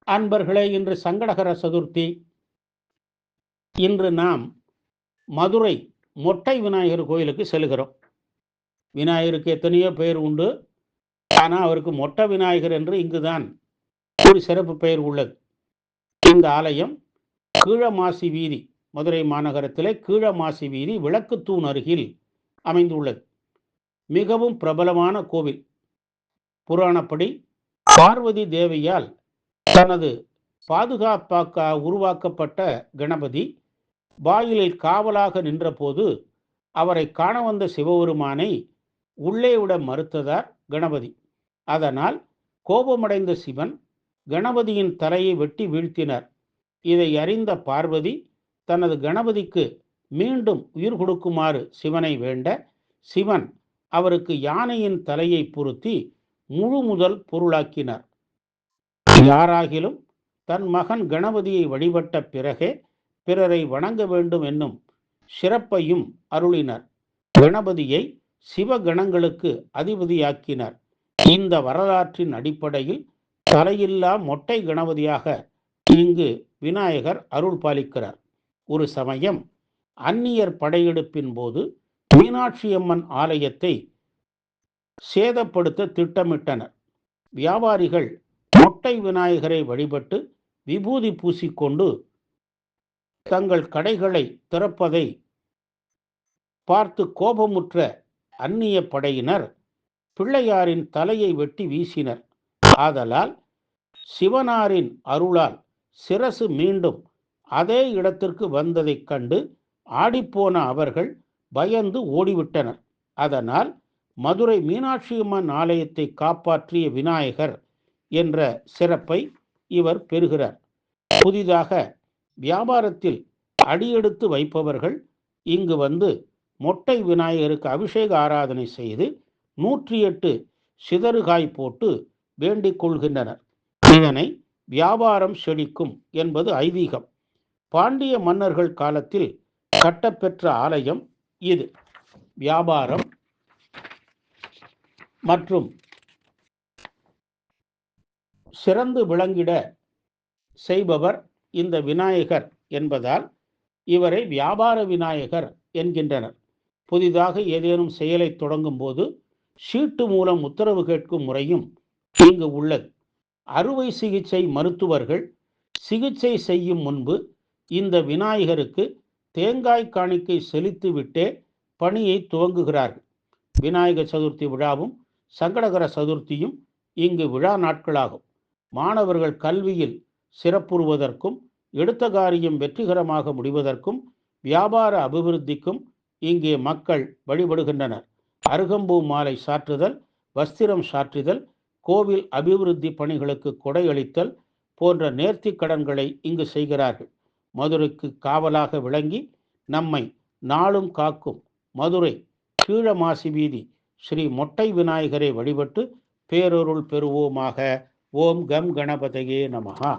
அன்பர்களே, இன்று சங்கடகர சதுர்த்தி. இன்று நாம் மதுரை மொட்டை விநாயகர் கோயிலுக்கு செல்கிறோம். விநாயகருக்கு எத்தனையோ பெயர் உண்டு, ஆனால் அவருக்கு மொட்டை விநாயகர் என்று இங்குதான் ஒரு சிறப்பு பெயர் உள்ளது. இந்த ஆலயம் கீழமாசி வீதி, மதுரை மாநகரத்திலே கீழமாசி வீதி விளக்கு தூண் அருகில் அமைந்துள்ளது. மிகவும் பிரபலமான கோவில். புராணப்படி பார்வதி தேவியால் தனது பாதுகாப்பாக உருவாக்கப்பட்ட கணபதி வாயிலில் காவலாக நின்றபோது அவரை காண வந்த சிவபெருமானை உள்ளே விட மறுத்ததார் கணபதி. அதனால் கோபமடைந்த சிவன் கணபதியின் தலையை வெட்டி வீழ்த்தினார். இதை அறிந்த பார்வதி தனது கணபதிக்கு மீண்டும் உயிர் கொடுக்குமாறு சிவனை வேண்ட, சிவன் அவருக்கு யானையின் தலையை பொருத்தி முழு முதல் பொருளாக்கினார். யாராகிலும் தன் மகன் கணபதியை வழிபட்ட பிறகே பிறரை வணங்க வேண்டும் என்னும் சிறப்பையும் அருளினார். கணபதியை சிவகணங்களுக்கு அதிபதியாக்கினார். இந்த வரலாற்றின் அடிப்படையில் தலையில்லா மொட்டை கணபதியாக இங்கு விநாயகர் அருள் பாலிக்கிறார். ஒரு சமயம் அந்நியர் படையெடுப்பின் போது மீனாட்சி அம்மன் ஆலயத்தை சேதப்படுத்த திட்டமிட்டனர். வியாபாரிகள் மொட்டை விநாயகரை வழிபட்டு விபூதி பூசிக்கொண்டு தங்கள் கடைகளை திறப்பதை பார்த்து கோபமுற்ற அந்நிய படையினர் பிள்ளையாரின் தலையை வெட்டி வீசினர். ஆதலால் சிவனாரின் அருளால் சிரசு மீண்டும் அதே இடத்திற்கு வந்ததைக் கண்டு ஆடிப்போன அவர்கள் பயந்து ஓடிவிட்டனர். அதனால் மதுரை மீனாட்சி அம்மன் ஆலயத்தை காப்பாற்றிய விநாயகர் என்ற சிறப்பை இவர் பெறுகிறார். புதிதாக வியாபாரத்தில் அடியெடுத்து வைப்பவர்கள் இங்கு வந்து மொட்டை விநாயகருக்கு அபிஷேக ஆராதனை செய்து 108 சிதறுகாய் போட்டு வேண்டிக் கொள்கின்றனர். இதனை வியாபாரம் செழிக்கும் என்பது ஐதீகம். பாண்டிய மன்னர்கள் காலத்தில் கட்டப்பெற்ற ஆலயம் இது. வியாபாரம் மற்றும் சிறந்து விளங்கிட செய்பவர் இந்த விநாயகர் என்பதால் இவரை வியாபார விநாயகர் என்கின்றனர். புதிதாக ஏதேனும் செயலை தொடங்கும் போது சீட்டு மூலம் உத்தரவு கேட்கும் முறையும் இங்கு உள்ளது. அறுவை சிகிச்சை மருத்துவர்கள் சிகிச்சை செய்யும் முன்பு இந்த விநாயகருக்கு தேங்காய் காணிக்கை செலுத்திவிட்டே பணியை துவங்குகிறார்கள். விநாயகர் சதுர்த்தி விழாவும் சங்கடகர சதுர்த்தியும் இங்கு விழா நாட்களாகும். மாணவர்கள் கல்வியில் சிறப்புறுவதற்கும் எடுத்த காரியம் வெற்றிகரமாக முடிவதற்கும் வியாபார அபிவிருத்திக்கும் இங்கே மக்கள் வழிபடுகின்றனர். அருகம்பூ மாலை சாற்றுதல், வஸ்திரம் சாற்றுதல், கோவில் அபிவிருத்தி பணிகளுக்கு கொடையளித்தல் போன்ற நேர்த்தி கடன்களை இங்கு செய்கிறார்கள். மதுரைக்கு காவலாக விளங்கி நம்மை நாளும் காக்கும் மதுரை கீழமாசி வீதி ஸ்ரீ மொட்டை விநாயகரை வழிபட்டு பேரருள் பெறுவோமாக. ஓம் கம் கணபதையே நமஹா.